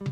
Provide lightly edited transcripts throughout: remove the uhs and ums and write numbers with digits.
Les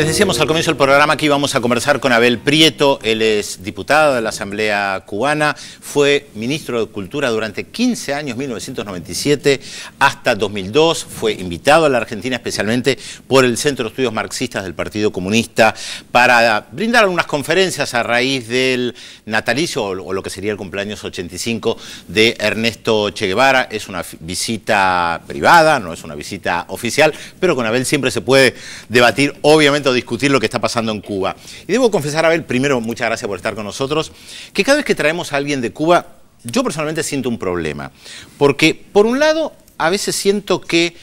decíamos al comienzo del programa que íbamos a conversar con Abel Prieto. Él es diputado de la Asamblea Cubana, fue ministro de Cultura durante 15 años, 1997 hasta 2002, fue invitado a la Argentina especialmente por el Centro de Estudios Marxistas del Partido Comunista para brindar algunas conferencias a raíz del natalicio o lo que sería el cumpleaños 85 de Ernesto Che Guevara. Es una visita privada, no es una visita oficial, pero con Abel siempre se puede debatir, obviamente, o discutir lo que está pasando en Cuba. Y debo confesar, Abel, primero, muchas gracias por estar con nosotros, que cada vez que traemos a alguien de Cuba, yo personalmente siento un problema. Porque, por un lado, a veces siento que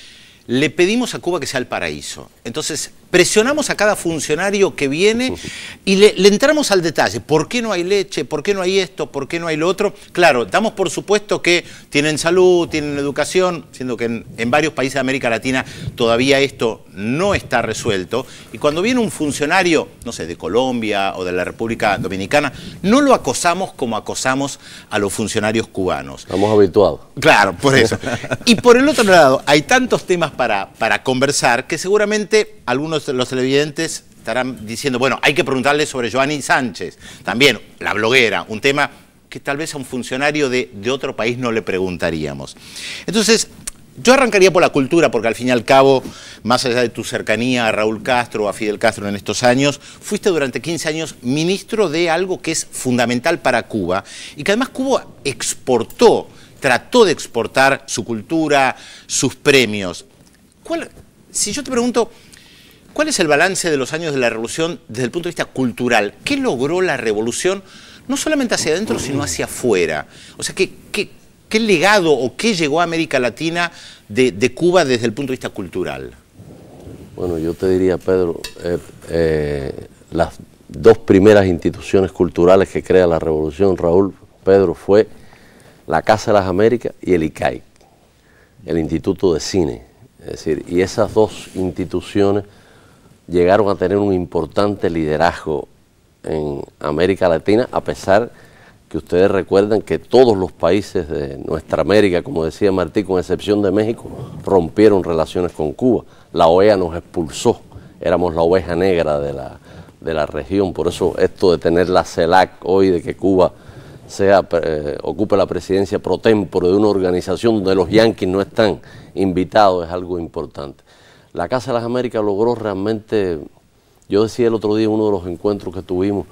le pedimos a Cuba que sea el paraíso. Entonces, presionamos a cada funcionario que viene y le entramos al detalle. ¿Por qué no hay leche? ¿Por qué no hay esto? ¿Por qué no hay lo otro? Claro, damos por supuesto que tienen salud, tienen educación, siendo que en varios países de América Latina todavía esto no está resuelto. Y cuando viene un funcionario, no sé, de Colombia o de la República Dominicana, no lo acosamos como acosamos a los funcionarios cubanos. Estamos habituados. Claro, por eso. Y por el otro lado, hay tantos temas para conversar que seguramente algunos de los televidentes estarán diciendo, bueno, hay que preguntarle sobre Joanny Sánchez, también la bloguera, un tema que tal vez a un funcionario de otro país no le preguntaríamos. Entonces, yo arrancaría por la cultura, porque al fin y al cabo, más allá de tu cercanía a Raúl Castro o a Fidel Castro en estos años, fuiste durante 15 años ministro de algo que es fundamental para Cuba y que además Cuba trató de exportar su cultura, sus premios. Si yo te pregunto, ¿cuál es el balance de los años de la revolución desde el punto de vista cultural? ¿Qué logró la revolución, no solamente hacia adentro, sino hacia afuera? O sea, ¿qué legado o qué llegó a América Latina de Cuba desde el punto de vista cultural? Bueno, yo te diría, Pedro, las dos primeras instituciones culturales que crea la revolución, Raúl, Pedro, fue la Casa de las Américas y el ICAI, el Instituto de Cine. Es decir, y esas dos instituciones llegaron a tener un importante liderazgo en América Latina, a pesar que ustedes recuerdan que todos los países de nuestra América, como decía Martí, con excepción de México, rompieron relaciones con Cuba. La OEA nos expulsó, éramos la oveja negra de la región. Por eso esto de tener la CELAC hoy, de que Cuba ocupe la presidencia pro tempore de una organización donde los yanquis no están invitados, es algo importante. La Casa de las Américas logró realmente, yo decía el otro día en uno de los encuentros que tuvimos,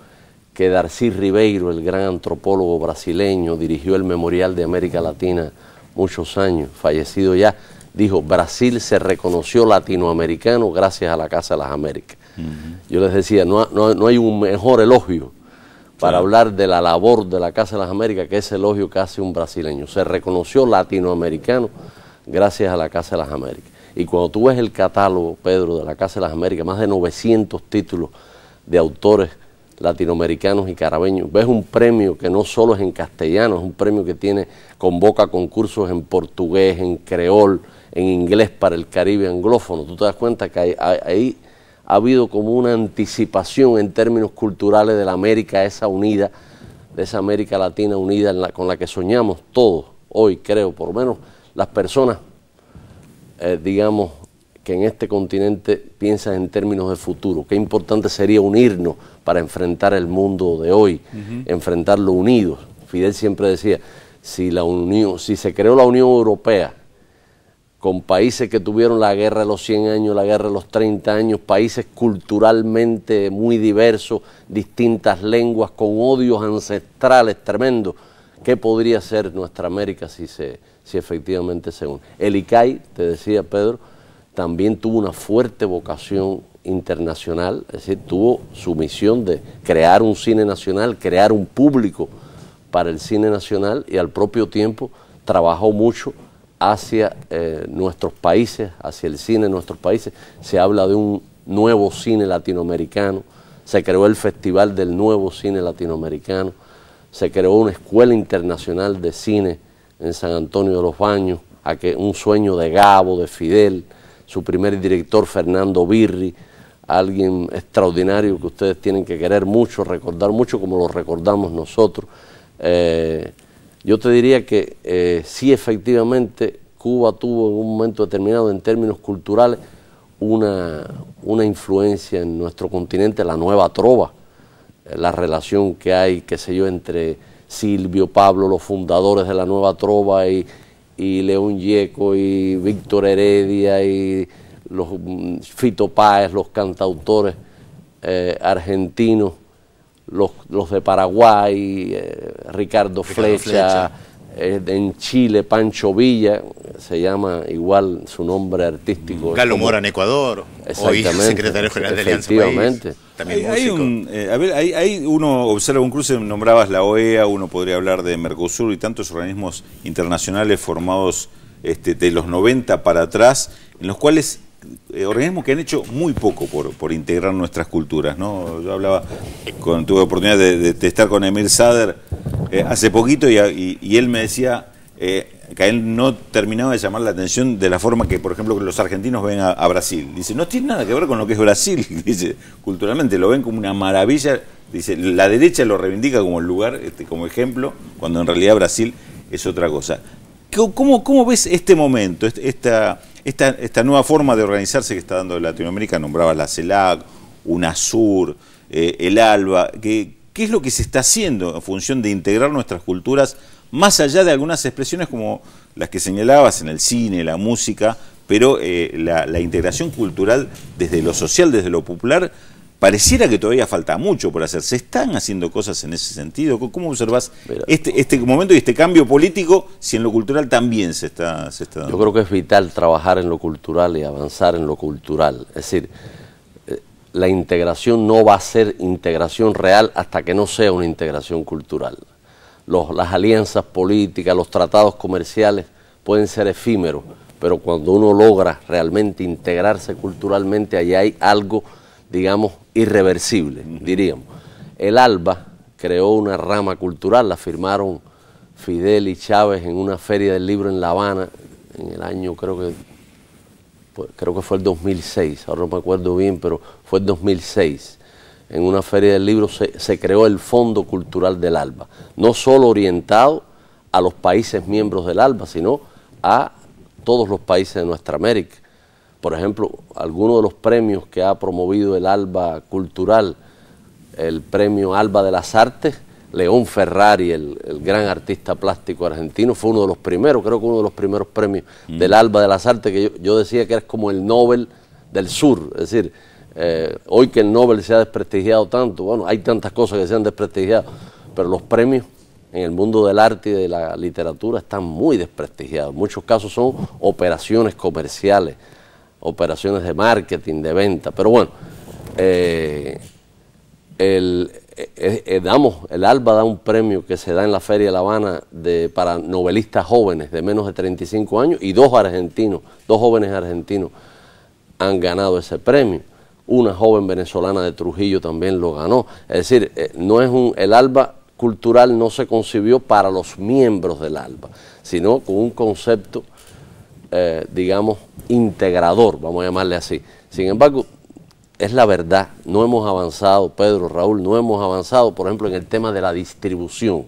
que Darcy Ribeiro, el gran antropólogo brasileño, dirigió el Memorial de América Latina muchos años, fallecido ya, dijo, Brasil se reconoció latinoamericano gracias a la Casa de las Américas. Yo les decía, no hay un mejor elogio para hablar de la labor de la Casa de las Américas que ese elogio que hace un brasileño. Se reconoció latinoamericano gracias a la Casa de las Américas. Y cuando tú ves el catálogo, Pedro, de la Casa de las Américas, más de 900 títulos de autores latinoamericanos y carabeños, ves un premio que no solo es en castellano, es un premio que convoca concursos en portugués, en creol, en inglés para el Caribe anglófono. Tú te das cuenta que ahí ha habido como una anticipación en términos culturales de la América esa unida, de esa América Latina unida con la que soñamos todos hoy, creo, por lo menos las personas, digamos, que en este continente piensan en términos de futuro. Qué importante sería unirnos para enfrentar el mundo de hoy, enfrentarlo unidos. Fidel siempre decía, si se creó la Unión Europea con países que tuvieron la guerra de los 100 años, la guerra de los 30 años, países culturalmente muy diversos, distintas lenguas, con odios ancestrales tremendos, ¿qué podría ser nuestra América si efectivamente se une? El ICAI, te decía Pedro, también tuvo una fuerte vocación internacional, es decir, tuvo su misión de crear un cine nacional, crear un público para el cine nacional y al propio tiempo trabajó mucho hacia nuestros países, hacia el cine de nuestros países. Se habla de un nuevo cine latinoamericano, se creó el Festival del Nuevo Cine Latinoamericano, se creó una escuela internacional de cine en San Antonio de los Baños, un sueño de Gabo, de Fidel, su primer director Fernando Birri, alguien extraordinario que ustedes tienen que querer mucho, recordar mucho como lo recordamos nosotros. Yo te diría que sí, efectivamente, Cuba tuvo en un momento determinado en términos culturales una influencia en nuestro continente, la nueva trova, la relación que hay, qué sé yo, entre Silvio, Pablo, los fundadores de la nueva trova, y León Gieco, y Víctor Heredia, y los Fito Páez, los cantautores argentinos, los de Paraguay, Ricardo Flecha. En Chile, Pancho Villa, se llama igual su nombre artístico. Galo Mora en Ecuador, hoy secretario general de Alianza País. También hay uno observa un cruce, nombrabas la OEA, uno podría hablar de Mercosur y tantos organismos internacionales formados de los 90 para atrás, en los cuales organismos que han hecho muy poco por integrar nuestras culturas, ¿no? Yo tuve oportunidad de estar con Emir Sader hace poquito y él me decía que a él no terminaba de llamar la atención de la forma que, por ejemplo, que los argentinos ven a Brasil. Dice, no tiene nada que ver con lo que es Brasil, dice, culturalmente lo ven como una maravilla. Dice, la derecha lo reivindica como el lugar, como ejemplo, cuando en realidad Brasil es otra cosa. ¿Cómo ves este momento, esta nueva forma de organizarse que está dando Latinoamérica? Nombraba la CELAC, UNASUR, el ALBA. ¿Qué es lo que se está haciendo en función de integrar nuestras culturas, más allá de algunas expresiones como las que señalabas en el cine, la música, pero la integración cultural desde lo social, desde lo popular? Pareciera que todavía falta mucho por hacer. ¿Se están haciendo cosas en ese sentido? ¿Cómo observás este momento y este cambio político, si en lo cultural también se está dando? Yo creo que es vital trabajar en lo cultural y avanzar en lo cultural. Es decir, la integración no va a ser integración real hasta que no sea una integración cultural. Las alianzas políticas, los tratados comerciales pueden ser efímeros, pero cuando uno logra realmente integrarse culturalmente, allí hay algo, digamos, irreversible, diríamos. El ALBA creó una rama cultural, la firmaron Fidel y Chávez en una feria del libro en La Habana, en el año, creo que fue el 2006, ahora no me acuerdo bien, pero fue el 2006. En una feria del libro se creó el Fondo Cultural del ALBA, no solo orientado a los países miembros del ALBA, sino a todos los países de nuestra América. Por ejemplo, algunos de los premios que ha promovido el ALBA Cultural, el premio ALBA de las Artes, León Ferrari, el gran artista plástico argentino, fue uno de los primeros, creo que uno de los primeros premios del ALBA de las Artes, que yo decía que es como el Nobel del Sur. Es decir, hoy que el Nobel se ha desprestigiado tanto, bueno, hay tantas cosas que se han desprestigiado, pero los premios en el mundo del arte y de la literatura están muy desprestigiados. En muchos casos son operaciones comerciales, operaciones de marketing, de venta, pero bueno, el ALBA da un premio que se da en la Feria de La Habana para novelistas jóvenes de menos de 35 años, y dos jóvenes argentinos han ganado ese premio. Una joven venezolana de Trujillo también lo ganó. Es decir, el ALBA cultural no se concibió para los miembros del ALBA, sino con un concepto, digamos, integrador, vamos a llamarle así. Sin embargo, es la verdad, no hemos avanzado, Pedro, Raúl, no hemos avanzado, por ejemplo, en el tema de la distribución.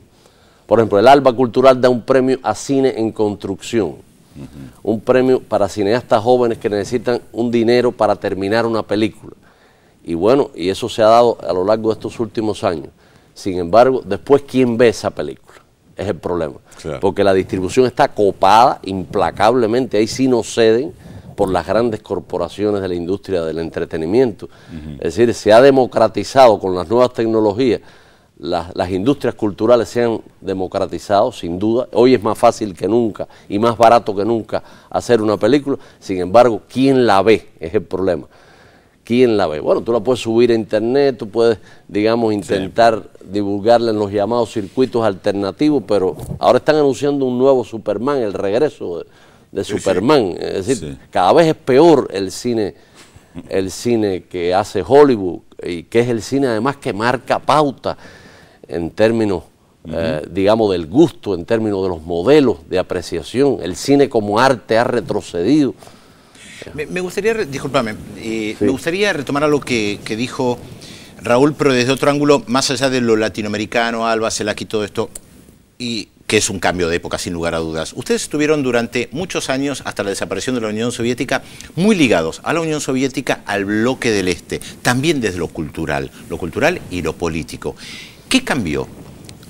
Por ejemplo, el ALBA Cultural da un premio a cine en construcción, un premio para cineastas jóvenes que necesitan un dinero para terminar una película. Y bueno, y eso se ha dado a lo largo de estos últimos años. Sin embargo, después, ¿quién ve esa película? Es el problema. Claro. Porque la distribución está copada implacablemente, ahí sí no ceden por las grandes corporaciones de la industria del entretenimiento. Es decir, se ha democratizado con las nuevas tecnologías, las industrias culturales se han democratizado, sin duda. Hoy es más fácil que nunca y más barato que nunca hacer una película. Sin embargo, ¿quién la ve? Es el problema. ¿Quién la ve? Bueno, tú la puedes subir a internet, tú puedes, digamos, intentar divulgarla en los llamados circuitos alternativos, pero ahora están anunciando un nuevo Superman, el regreso de Superman. Es decir, cada vez es peor el cine que hace Hollywood, y que es el cine además que marca pauta en términos, digamos, del gusto, en términos de los modelos de apreciación. El cine como arte ha retrocedido. Me gustaría, discúlpame, Sí. me gustaría retomar algo que dijo Raúl, pero desde otro ángulo, más allá de lo latinoamericano, Alba, Celac y todo esto, y que es un cambio de época, sin lugar a dudas. Ustedes estuvieron durante muchos años, hasta la desaparición de la Unión Soviética, muy ligados a la Unión Soviética, al bloque del Este, también desde lo cultural y lo político. ¿Qué cambió?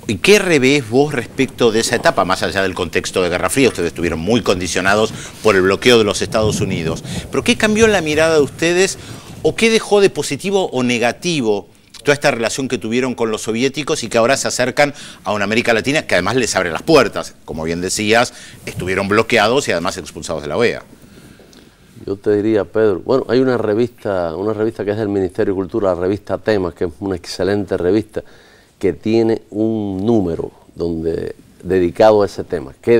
¿Y qué revés vos respecto de esa etapa, más allá del contexto de Guerra Fría? Ustedes estuvieron muy condicionados por el bloqueo de los Estados Unidos. ¿Pero qué cambió en la mirada de ustedes o qué dejó de positivo o negativo toda esta relación que tuvieron con los soviéticos y que ahora se acercan a una América Latina que además les abre las puertas? Como bien decías, estuvieron bloqueados y además expulsados de la OEA. Yo te diría, Pedro, bueno, hay una revista que es del Ministerio de Cultura, la revista Temas, que es una excelente revista, que tiene un número dedicado a ese tema. ¿Qué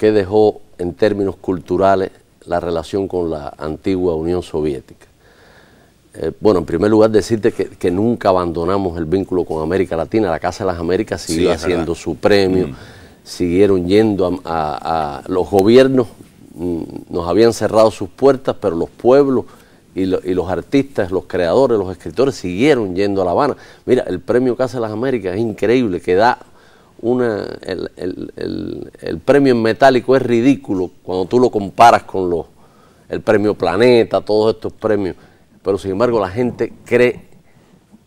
dejó en términos culturales la relación con la antigua Unión Soviética? Bueno, en primer lugar decirte que nunca abandonamos el vínculo con América Latina. La Casa de las Américas siguió haciendo su premio, siguieron yendo a los gobiernos, nos habían cerrado sus puertas, pero los pueblos y los artistas, los creadores, los escritores siguieron yendo a La Habana. Mira, el premio Casa de las Américas es increíble, que da el premio en metálico es ridículo cuando tú lo comparas con el premio Planeta, todos estos premios, pero sin embargo la gente cree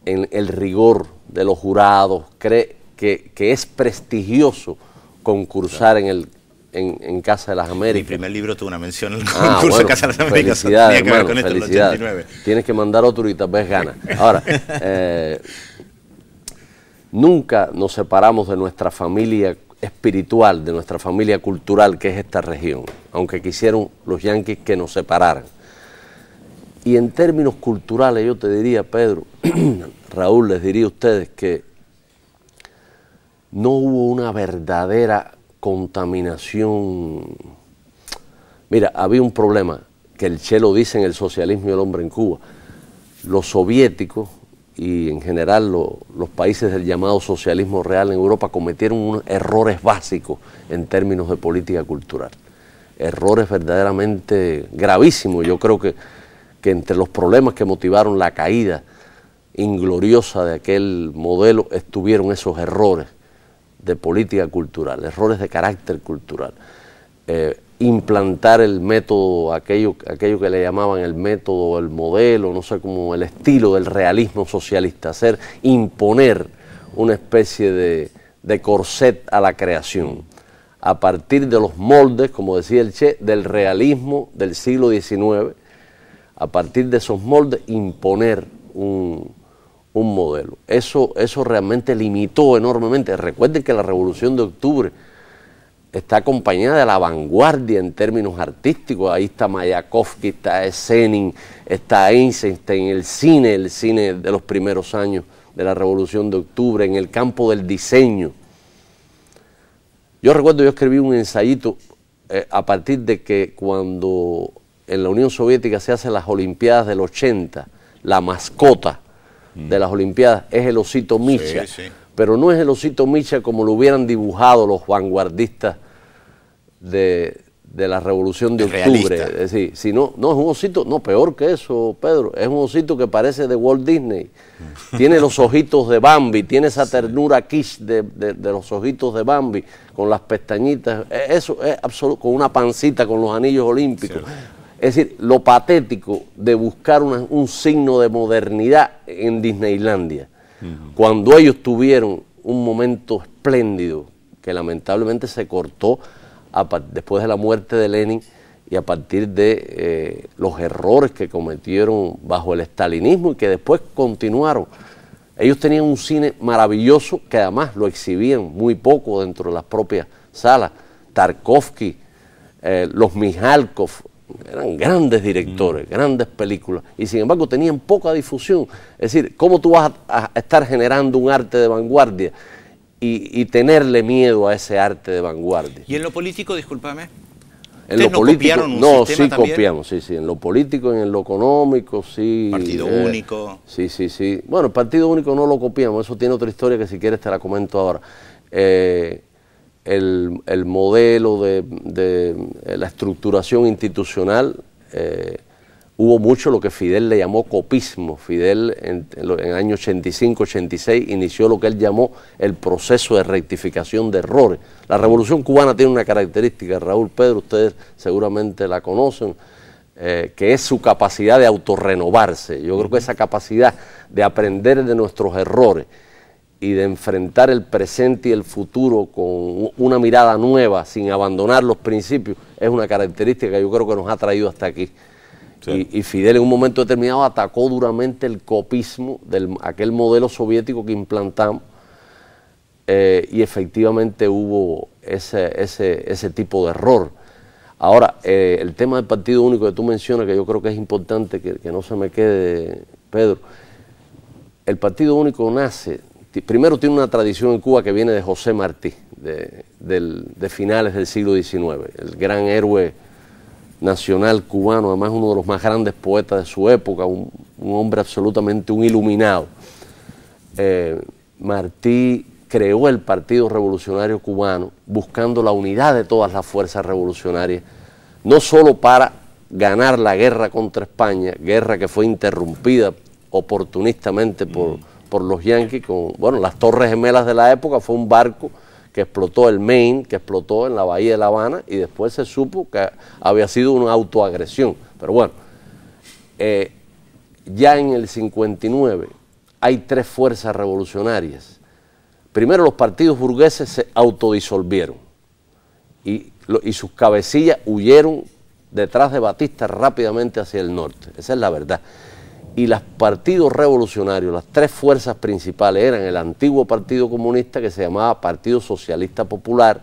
en el rigor de los jurados, cree que es prestigioso concursar en Casa de las Américas. Mi primer libro tuvo una mención en el concurso de Casa de las Américas. Felicidades, tenía que ver hermano, con esto en el felicidades. 89. Tienes que mandar otro y tal vez ganas. Ahora, nunca nos separamos de nuestra familia espiritual, de nuestra familia cultural, que es esta región, aunque quisieron los yanquis que nos separaran. Y en términos culturales yo te diría, Pedro, Raúl, les diría a ustedes que no hubo una verdadera contaminación. Mira, había un problema, que el Che lo dice en El socialismo y el hombre en Cuba. Los soviéticos y en general los países del llamado socialismo real en Europa cometieron unos errores básicos en términos de política cultural. Errores verdaderamente gravísimos. Yo creo que entre los problemas que motivaron la caída ingloriosa de aquel modelo estuvieron esos errores de política cultural, errores de carácter cultural. Implantar el método, aquello que le llamaban el método, el modelo, no sé cómo, el estilo del realismo socialista, imponer una especie de corset a la creación, a partir de los moldes, como decía el Che, del realismo del siglo XIX, a partir de esos moldes imponer un modelo. Eso realmente limitó enormemente. Recuerden que la Revolución de Octubre está acompañada de la vanguardia en términos artísticos. Ahí está Mayakovsky, está Zenin, está Eisenstein, el cine de los primeros años de la Revolución de Octubre, en el campo del diseño. Yo recuerdo, yo escribí un ensayito a partir de que cuando en la Unión Soviética se hacen las Olimpiadas del 80, la mascota de las Olimpiadas es el osito Misha, pero no es el osito Misha como lo hubieran dibujado los vanguardistas de la Revolución de Octubre. Es decir, si no es un osito, no, peor que eso, Pedro, es un osito que parece de Walt Disney. Tiene los ojitos de Bambi, tiene esa ternura quiche de los ojitos de Bambi, con las pestañitas, eso es absoluto, con una pancita, con los anillos olímpicos. Es decir, lo patético de buscar un signo de modernidad en Disneylandia, cuando ellos tuvieron un momento espléndido que lamentablemente se cortó después de la muerte de Lenin y a partir de los errores que cometieron bajo el estalinismo y que después continuaron. Ellos tenían un cine maravilloso que además lo exhibían muy poco dentro de las propias salas. Tarkovsky, los Mijalkov, eran grandes directores, grandes películas, y sin embargo tenían poca difusión. Es decir, ¿cómo tú vas a estar generando un arte de vanguardia y tenerle miedo a ese arte de vanguardia? ¿Y en lo político, discúlpame? En lo político, no, sí copiamos, sí, en lo político, en lo económico, sí. Partido único. Sí. Bueno, el partido único no lo copiamos, eso tiene otra historia que si quieres te la comento ahora. el modelo de la estructuración institucional, hubo mucho lo que Fidel le llamó copismo. Fidel en el año 85-86 inició lo que él llamó el proceso de rectificación de errores. La Revolución Cubana tiene una característica, Raúl, Pedro, ustedes seguramente la conocen, que es su capacidad de autorrenovarse. Yo creo que esa capacidad de aprender de nuestros errores y de enfrentar el presente y el futuro con una mirada nueva, sin abandonar los principios, es una característica que yo creo que nos ha traído hasta aquí. Sí. Y Fidel en un momento determinado atacó duramente el copismo de aquel modelo soviético que implantamos, y efectivamente hubo ese tipo de error. Ahora, el tema del partido único que tú mencionas, que yo creo que es importante que no se me quede, Pedro. El partido único nace, primero tiene una tradición en Cuba que viene de José Martí, de finales del siglo XIX, el gran héroe nacional cubano, además uno de los más grandes poetas de su época, un hombre absolutamente un iluminado. Martí creó el Partido Revolucionario Cubano buscando la unidad de todas las fuerzas revolucionarias, no solo para ganar la guerra contra España, guerra que fue interrumpida oportunistamente por los yanquis, con, bueno, las Torres Gemelas de la época fue un barco que explotó el Maine, que explotó en la bahía de La Habana, y después se supo que había sido una autoagresión. Pero bueno, ya en el 59 hay tres fuerzas revolucionarias. Primero, los partidos burgueses se autodisolvieron y sus cabecillas huyeron detrás de Batista rápidamente hacia el norte. Esa es la verdad. Y los partidos revolucionarios, las tres fuerzas principales, eran el antiguo Partido Comunista, que se llamaba Partido Socialista Popular,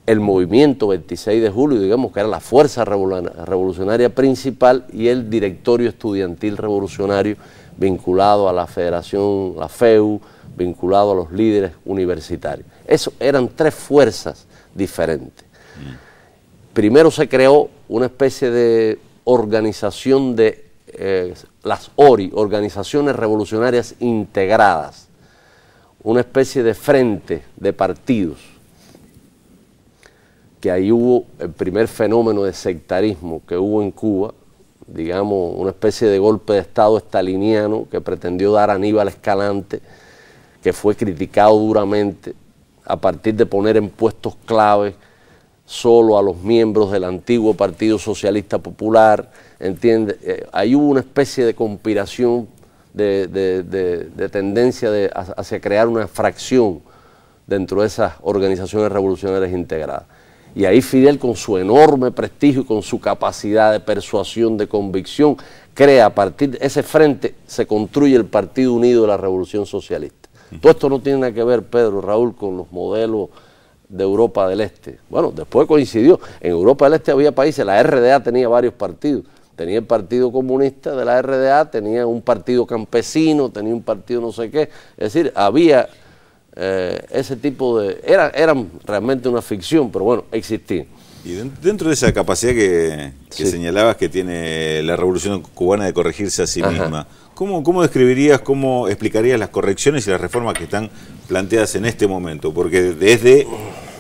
el Movimiento 26 de Julio, digamos que era la fuerza revolucionaria principal, y el Directorio Estudiantil Revolucionario, vinculado a la Federación, la FEU, vinculado a los líderes universitarios. Eso eran tres fuerzas diferentes. Primero se creó una especie de organización de las ORI, Organizaciones Revolucionarias Integradas, una especie de frente de partidos, que ahí hubo el primer fenómeno de sectarismo que hubo en Cuba, digamos, una especie de golpe de Estado estaliniano que pretendió dar a Aníbal Escalante, que fue criticado duramente a partir de poner en puestos claves solo a los miembros del antiguo Partido Socialista Popular, ¿entiendes? Ahí hubo una especie de conspiración, de tendencia hacia crear una fracción dentro de esas organizaciones revolucionarias integradas. Y ahí Fidel, con su enorme prestigio y con su capacidad de persuasión, de convicción, crea, a partir de ese frente, se construye el Partido Unido de la Revolución Socialista. Todo esto no tiene nada que ver, Pedro, Raúl, con los modelos de Europa del Este. Bueno, después coincidió. En Europa del Este había países, la RDA tenía varios partidos. Tenía el Partido Comunista de la RDA, tenía un partido campesino, tenía un partido no sé qué. Es decir, había ese tipo de... Eran realmente una ficción, pero bueno, existían. Y dentro de esa capacidad que señalabas que tiene la Revolución Cubana de corregirse a sí misma, ¿cómo describirías, cómo explicarías las correcciones y las reformas que están planteadas en este momento? Porque desde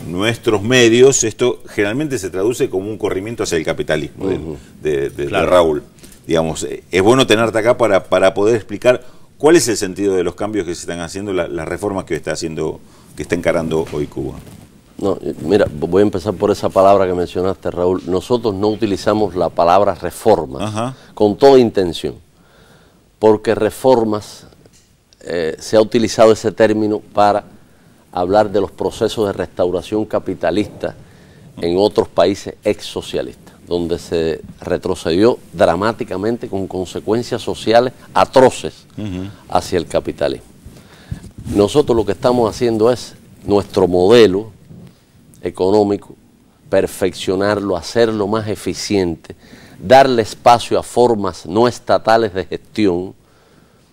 nuestros medios esto generalmente se traduce como un corrimiento hacia el capitalismo de Raúl. Digamos, es bueno tenerte acá para poder explicar cuál es el sentido de los cambios que se están haciendo, las reformas que está encarando hoy Cuba. No, mira, voy a empezar por esa palabra que mencionaste, Raúl. Nosotros no utilizamos la palabra reformas con toda intención, porque reformas, se ha utilizado ese término para hablar de los procesos de restauración capitalista en otros países ex-socialistas, donde se retrocedió dramáticamente con consecuencias sociales atroces hacia el capitalismo. Nosotros lo que estamos haciendo es nuestro modelo económico, perfeccionarlo, hacerlo más eficiente, darle espacio a formas no estatales de gestión.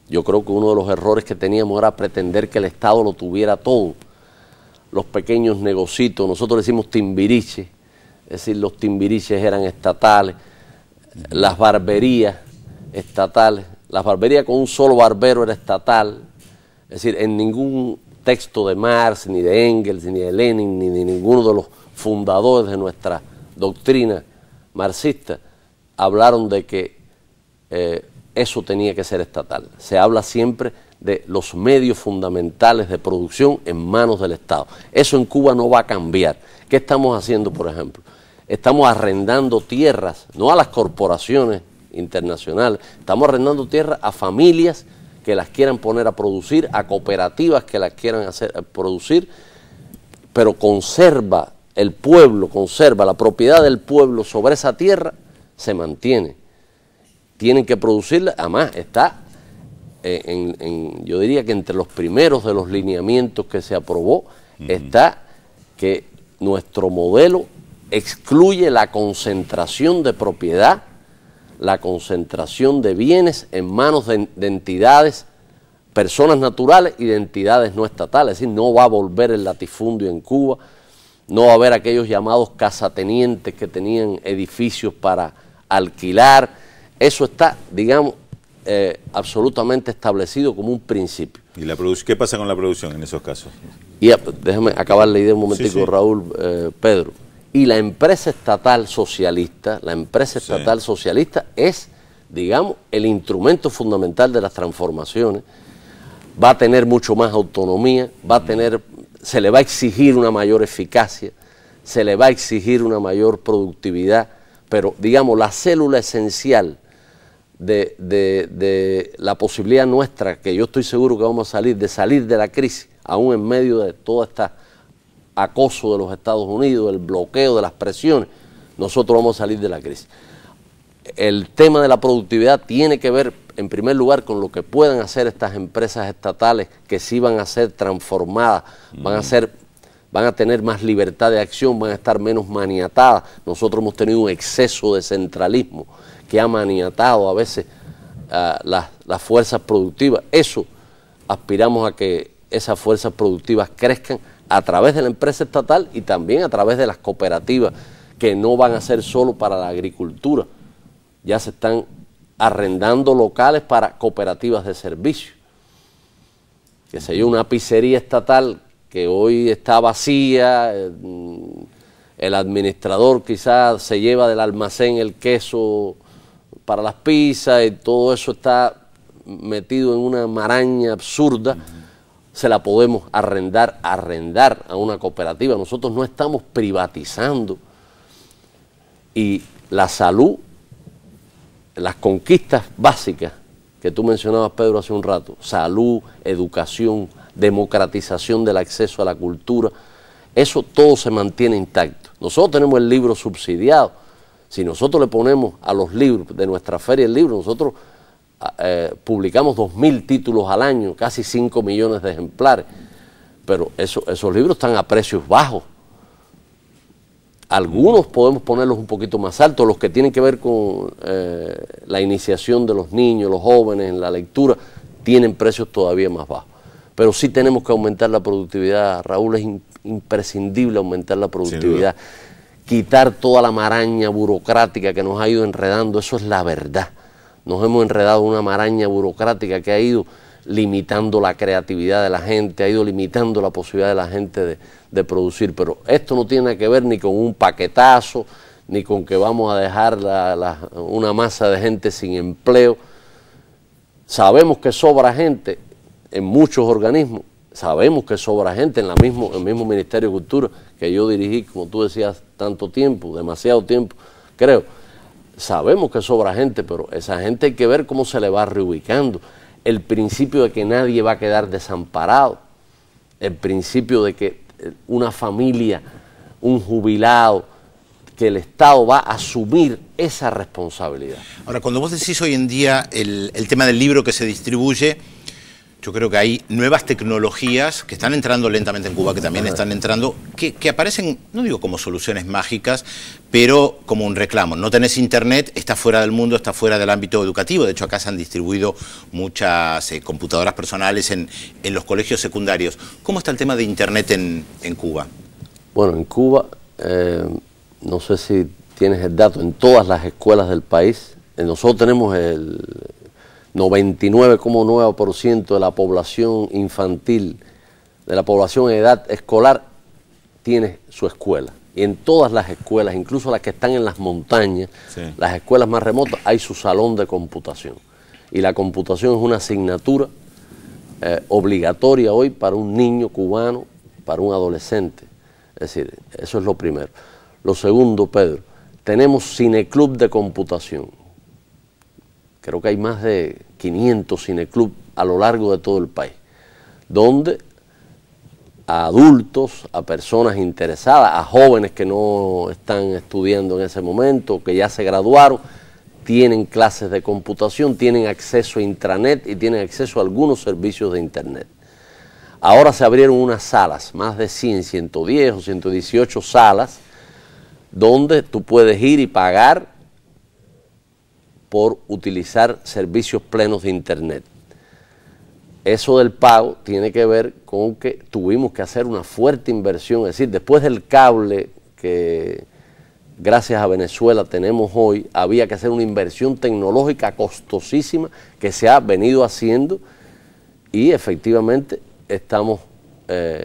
Yo creo que uno de los errores que teníamos era pretender que el Estado lo tuviera todo. Los pequeños negocios, nosotros decimos timbiriches, es decir, los timbiriches eran estatales, las barberías estatales, las barberías con un solo barbero era estatal, es decir, en ningún texto de Marx, ni de Engels, ni de Lenin, ni de ninguno de los fundadores de nuestra doctrina marxista hablaron de que eso tenía que ser estatal. Se habla siempre de los medios fundamentales de producción en manos del Estado. Eso en Cuba no va a cambiar. ¿Qué estamos haciendo, por ejemplo? Estamos arrendando tierras, no a las corporaciones internacionales, estamos arrendando tierras a familias que las quieran poner a producir, a cooperativas que las quieran hacer producir, pero conserva el pueblo, conserva la propiedad del pueblo sobre esa tierra, se mantiene. Tienen que producirla, además está, yo diría que entre los primeros de los lineamientos que se aprobó, está que nuestro modelo excluye la concentración de propiedad, la concentración de bienes en manos de entidades, personas naturales y de entidades no estatales. Es decir, no va a volver el latifundio en Cuba, no va a haber aquellos llamados casatenientes que tenían edificios para alquilar. Eso está, digamos, absolutamente establecido como un principio. ¿Y qué pasa con la producción en esos casos? Y déjame acabar la idea un momentico, sí, sí. Raúl, Pedro. Y la empresa estatal socialista, es, digamos, el instrumento fundamental de las transformaciones. Va a tener mucho más autonomía, se le va a exigir una mayor eficacia, se le va a exigir una mayor productividad, pero, digamos, la célula esencial de la posibilidad nuestra, que yo estoy seguro que vamos a salir de la crisis, aún en medio de toda esta acoso de los Estados Unidos, el bloqueo de las presiones, nosotros vamos a salir de la crisis. El tema de la productividad tiene que ver, en primer lugar, con lo que puedan hacer estas empresas estatales que sí van a ser transformadas, van a tener más libertad de acción, van a estar menos maniatadas. Nosotros hemos tenido un exceso de centralismo que ha maniatado a veces las fuerzas productivas. Eso aspiramos a que esas fuerzas productivas crezcan a través de la empresa estatal y también a través de las cooperativas, que no van a ser solo para la agricultura. Ya se están arrendando locales para cooperativas de servicio. Que sé yo, una pizzería estatal que hoy está vacía, el administrador quizás se lleva del almacén el queso para las pizzas y todo eso está metido en una maraña absurda. Se la podemos arrendar a una cooperativa. Nosotros no estamos privatizando. Y la salud, las conquistas básicas que tú mencionabas, Pedro, hace un rato, salud, educación, democratización del acceso a la cultura, eso todo se mantiene intacto. Nosotros tenemos el libro subsidiado. Si nosotros le ponemos a los libros de nuestra feria el libro, nosotros publicamos 2.000 títulos al año, casi 5 millones de ejemplares, pero esos libros están a precios bajos. Algunos podemos ponerlos un poquito más altos, los que tienen que ver con la iniciación de los niños, los jóvenes en la lectura, tienen precios todavía más bajos. Pero sí tenemos que aumentar la productividad, Raúl, es imprescindible aumentar la productividad, quitar toda la maraña burocrática que nos ha ido enredando, eso es la verdad. Nos hemos enredado en una maraña burocrática que ha ido limitando la creatividad de la gente, ha ido limitando la posibilidad de la gente de producir. Pero esto no tiene que ver ni con un paquetazo, ni con que vamos a dejar una masa de gente sin empleo. Sabemos que sobra gente en muchos organismos, sabemos que sobra gente en el mismo Ministerio de Cultura, que yo dirigí, como tú decías, tanto tiempo, demasiado tiempo, creo. Sabemos que sobra gente, pero esa gente hay que ver cómo se le va reubicando. El principio de que nadie va a quedar desamparado, el principio de que una familia, un jubilado, que el Estado va a asumir esa responsabilidad. Ahora, cuando vos decís hoy en día el tema del libro que se distribuye, yo creo que hay nuevas tecnologías que están entrando lentamente en Cuba, que también están entrando, que aparecen, no digo como soluciones mágicas, pero como un reclamo. No tenés internet, está fuera del mundo, está fuera del ámbito educativo. De hecho, acá se han distribuido muchas computadoras personales en los colegios secundarios. ¿Cómo está el tema de internet en Cuba? Bueno, en Cuba, no sé si tienes el dato, en todas las escuelas del país, nosotros tenemos el 99,9% de la población infantil de la población en edad escolar tiene su escuela. Y en todas las escuelas, incluso las que están en las montañas, sí, las escuelas más remotas, hay su salón de computación. Y la computación es una asignatura obligatoria hoy para un niño cubano, para un adolescente. Es decir, eso es lo primero. Lo segundo, Pedro, tenemos cineclub de computación. Creo que hay más de 500 cineclub a lo largo de todo el país, donde a adultos, a personas interesadas, a jóvenes que no están estudiando en ese momento, que ya se graduaron, tienen clases de computación, tienen acceso a intranet y tienen acceso a algunos servicios de internet. Ahora se abrieron unas salas, más de 100, 110 o 118 salas, donde tú puedes ir y pagar por utilizar servicios plenos de internet. Eso del pago tiene que ver con que tuvimos que hacer una fuerte inversión, es decir, después del cable que gracias a Venezuela tenemos hoy, había que hacer una inversión tecnológica costosísima que se ha venido haciendo y efectivamente estamos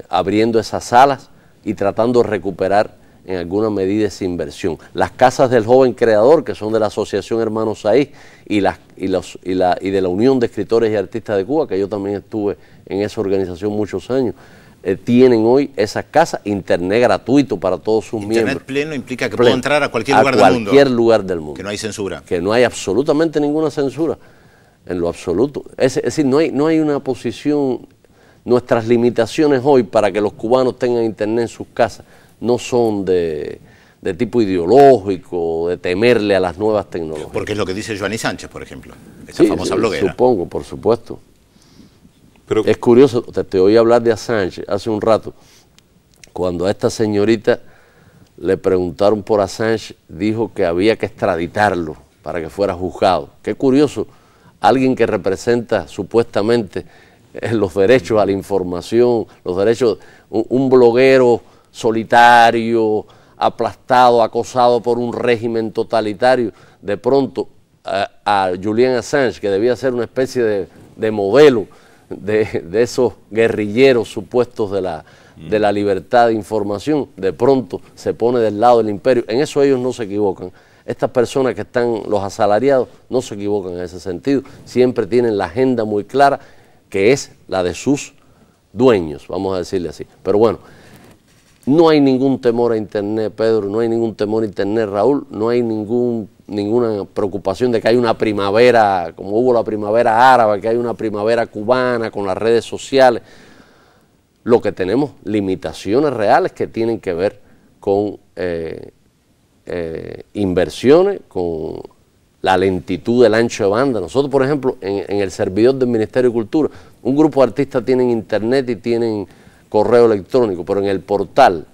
abriendo esas salas y tratando de recuperar en alguna medida esa inversión. Las casas del joven creador, que son de la Asociación Hermanos Saiz y de la Unión de Escritores y Artistas de Cuba, que yo también estuve en esa organización muchos años, tienen hoy esas casas, internet gratuito para todos sus miembros. Internet pleno implica que puedo entrar a cualquier lugar del mundo. A cualquier lugar del mundo. Que no hay censura. Que no hay absolutamente ninguna censura, en lo absoluto. Es decir, no hay una posición, nuestras limitaciones hoy para que los cubanos tengan internet en sus casas no son de tipo ideológico, de temerle a las nuevas tecnologías. Porque es lo que dice Joanny Sánchez, por ejemplo, esa famosa bloguera. Supongo, por supuesto. Pero es curioso, te oí hablar de Assange hace un rato. Cuando a esta señorita le preguntaron por Assange, dijo que había que extraditarlo para que fuera juzgado. Qué curioso, alguien que representa supuestamente los derechos a la información, los derechos, un bloguero solitario, aplastado, acosado por un régimen totalitario, de pronto a Julian Assange, que debía ser una especie de modelo de esos guerrilleros supuestos de la libertad de información, de pronto se pone del lado del imperio. En eso ellos no se equivocan. Estas personas que están, los asalariados, no se equivocan en ese sentido, siempre tienen la agenda muy clara, que es la de sus dueños, vamos a decirle así. Pero bueno, no hay ningún temor a internet, Pedro, no hay ningún temor a internet, Raúl, no hay ninguna preocupación de que hay una primavera, como hubo la primavera árabe, que hay una primavera cubana con las redes sociales. Lo que tenemos, limitaciones reales que tienen que ver con inversiones, con la lentitud del ancho de banda. Nosotros, por ejemplo, en el servidor del Ministerio de Cultura, un grupo de artistas tienen internet y tienen correo electrónico, pero en el portal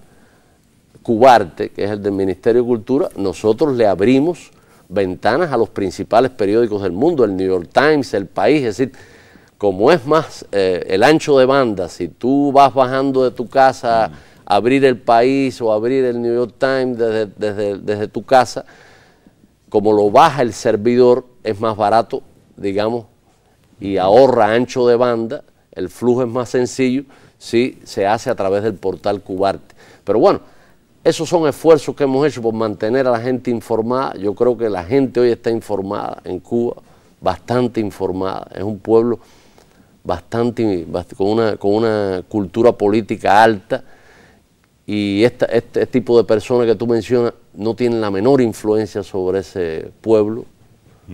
Cubarte, que es el del Ministerio de Cultura, nosotros le abrimos ventanas a los principales periódicos del mundo, el New York Times, El País. Es decir, como es más el ancho de banda, si tú vas bajando de tu casa a abrir El País o abrir el New York Times desde tu casa, como lo baja el servidor, es más barato, digamos, y ahorra ancho de banda, el flujo es más sencillo si se hace a través del portal Cubarte. Pero bueno, esos son esfuerzos que hemos hecho por mantener a la gente informada. Yo creo que la gente hoy está informada en Cuba, bastante informada. Es un pueblo con una cultura política alta, y este tipo de personas que tú mencionas no tienen la menor influencia sobre ese pueblo.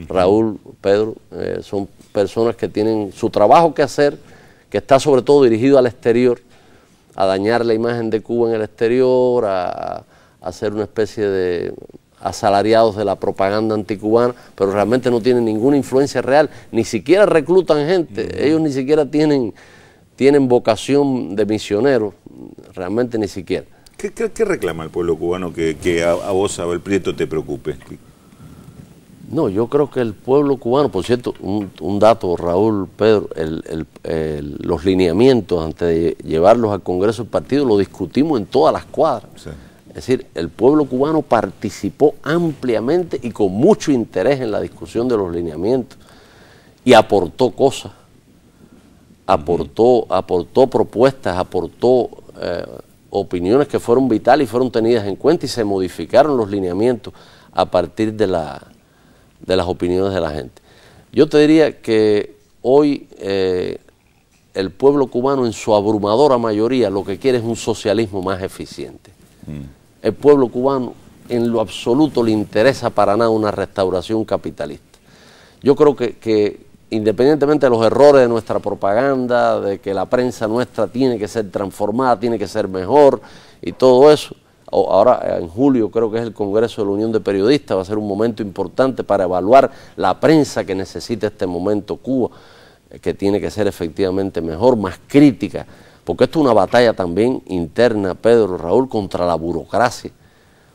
Raúl, Pedro, son personas que tienen su trabajo que hacer, que está sobre todo dirigido al exterior, a dañar la imagen de Cuba en el exterior, a hacer una especie de asalariados de la propaganda anticubana, pero realmente no tienen ninguna influencia real, ni siquiera reclutan gente, ellos ni siquiera tienen vocación de misioneros, realmente ni siquiera. ¿Qué reclama el pueblo cubano que a vos, Abel Prieto, te preocupe? No, yo creo que el pueblo cubano, por cierto, un dato, Raúl, Pedro, los lineamientos antes de llevarlos al Congreso del Partido lo discutimos en todas las cuadras. Sí. Es decir, el pueblo cubano participó ampliamente y con mucho interés en la discusión de los lineamientos y aportó cosas aportó propuestas, aportó opiniones que fueron vitales y fueron tenidas en cuenta y se modificaron los lineamientos a partir de las opiniones de la gente. Yo te diría que hoy el pueblo cubano en su abrumadora mayoría lo que quiere es un socialismo más eficiente. El pueblo cubano en lo absoluto le interesa para nada una restauración capitalista. Yo creo que independientemente de los errores de nuestra propaganda, de que la prensa nuestra tiene que ser transformada, tiene que ser mejor y todo eso, ahora en julio creo que es el Congreso de la Unión de Periodistas, va a ser un momento importante para evaluar la prensa que necesita este momento Cuba, que tiene que ser efectivamente mejor, más crítica, porque esto es una batalla también interna, Pedro, Raúl, contra la burocracia,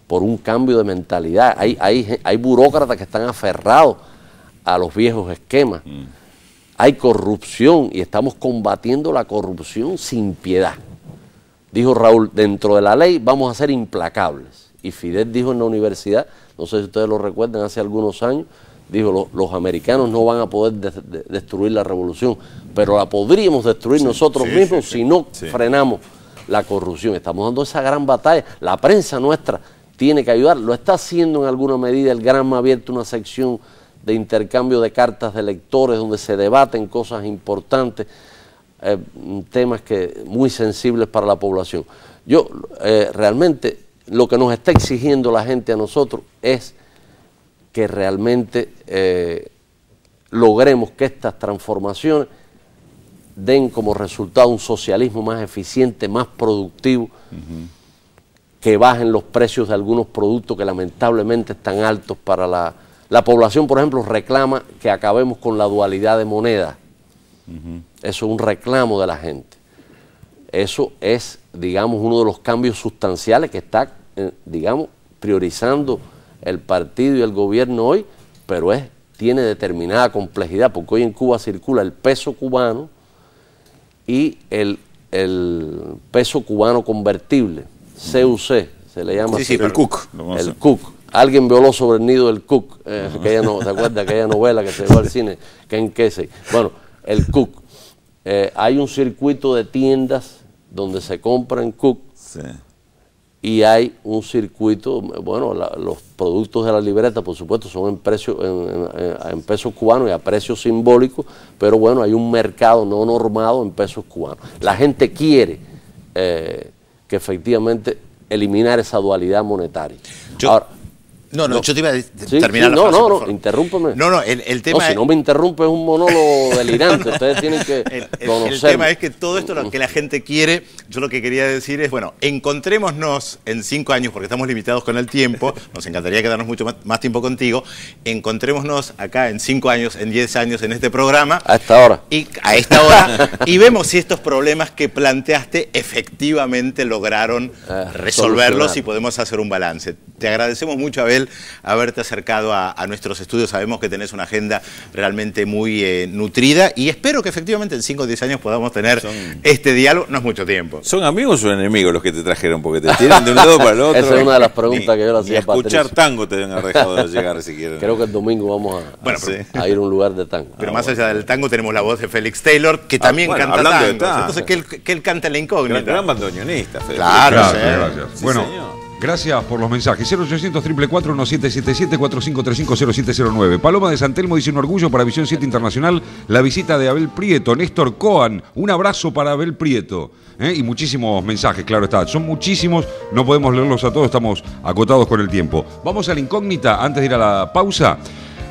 por un cambio de mentalidad. Hay burócratas que están aferrados a los viejos esquemas. Hay corrupción y estamos combatiendo la corrupción sin piedad. Dijo Raúl, dentro de la ley vamos a ser implacables. Y Fidel dijo en la universidad, no sé si ustedes lo recuerdan, hace algunos años, dijo, los americanos no van a poder destruir la revolución, pero la podríamos destruir nosotros mismos si no frenamos la corrupción. Estamos dando esa gran batalla. La prensa nuestra tiene que ayudar. Lo está haciendo en alguna medida. El Granma ha abierto una sección de intercambio de cartas de lectores donde se debaten cosas importantes, temas muy sensibles para la población. Yo realmente lo que nos está exigiendo la gente a nosotros es que realmente logremos que estas transformaciones den como resultado un socialismo más eficiente, más productivo, que bajen los precios de algunos productos que lamentablemente están altos para la población. Por ejemplo, reclama que acabemos con la dualidad de moneda. Eso es un reclamo de la gente. Eso es, digamos, uno de los cambios sustanciales que está, digamos, priorizando el partido y el gobierno hoy, pero tiene determinada complejidad, porque hoy en Cuba circula el peso cubano y el peso cubano convertible, CUC, se le llama así. El CUC. El CUC. Alguien violó sobre el nido del CUC, ¿te acuerdas aquella novela que se llevó al cine, Ken Kesey? Bueno, el CUC. Hay un circuito de tiendas donde se compran CUC. Sí. Y hay un circuito, bueno, los productos de la libreta, por supuesto, son en pesos cubanos y a precios simbólicos, pero bueno, hay un mercado no normado en pesos cubanos. La gente quiere que efectivamente eliminar esa dualidad monetaria. Ahora, yo te iba a terminar la frase, interrúmpeme. El tema si no me interrumpe es un monólogo delirante, ustedes tienen que conocerme. El tema es que todo esto lo que la gente quiere, yo lo que quería decir es, bueno, encontrémonos en 5 años, porque estamos limitados con el tiempo, nos encantaría quedarnos mucho más tiempo contigo, encontrémonos acá en 5 años, en 10 años en este programa. A esta hora. Y vemos si estos problemas que planteaste efectivamente lograron resolverlos y podemos hacer un balance. Te agradecemos mucho, Abel, haberte acercado a nuestros estudios. Sabemos que tenés una agenda realmente muy nutrida y espero que efectivamente en 5 o 10 años podamos tener este diálogo. No es mucho tiempo. ¿Son amigos o enemigos los que te trajeron? Porque te tiran de un lado para el otro. Esa es una de las preguntas que yo le hacía a Patricio. Escuchar tango te deben haber dejado de llegar si quieren. Creo que el domingo vamos a ir a un lugar de tango. Pero más allá del tango tenemos la voz de Félix Taylor, que también canta tango. Entonces que él canta la incógnita. Gran bandoneonista, Félix. Claro, gracias. Sí, bueno, señor. Gracias por los mensajes. 0800 444 1777 4535 0709. Paloma de San Telmo dice: un orgullo para Visión 7 Internacional la visita de Abel Prieto. Néstor Coan, un abrazo para Abel Prieto. Y muchísimos mensajes, claro está. Son muchísimos, no podemos leerlos a todos, estamos acotados con el tiempo. Vamos a la incógnita antes de ir a la pausa.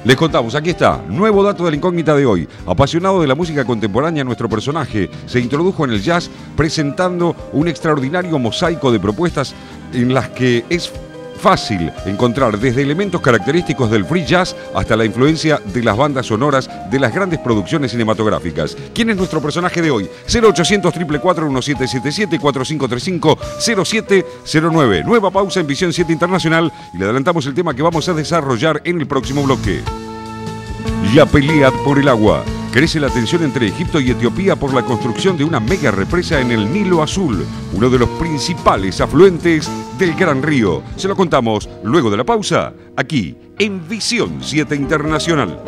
Les contamos, aquí está, nuevo dato de la incógnita de hoy. Apasionado de la música contemporánea, nuestro personaje se introdujo en el jazz presentando un extraordinario mosaico de propuestas en las que es fácil encontrar desde elementos característicos del free jazz hasta la influencia de las bandas sonoras de las grandes producciones cinematográficas. ¿Quién es nuestro personaje de hoy? 0800 444 1777 4535 0709. Nueva pausa en Visión 7 Internacional y le adelantamos el tema que vamos a desarrollar en el próximo bloque. La pelea por el agua. Crece la tensión entre Egipto y Etiopía por la construcción de una mega represa en el Nilo Azul, uno de los principales afluentes del Gran Río. Se lo contamos luego de la pausa, aquí en Visión 7 Internacional.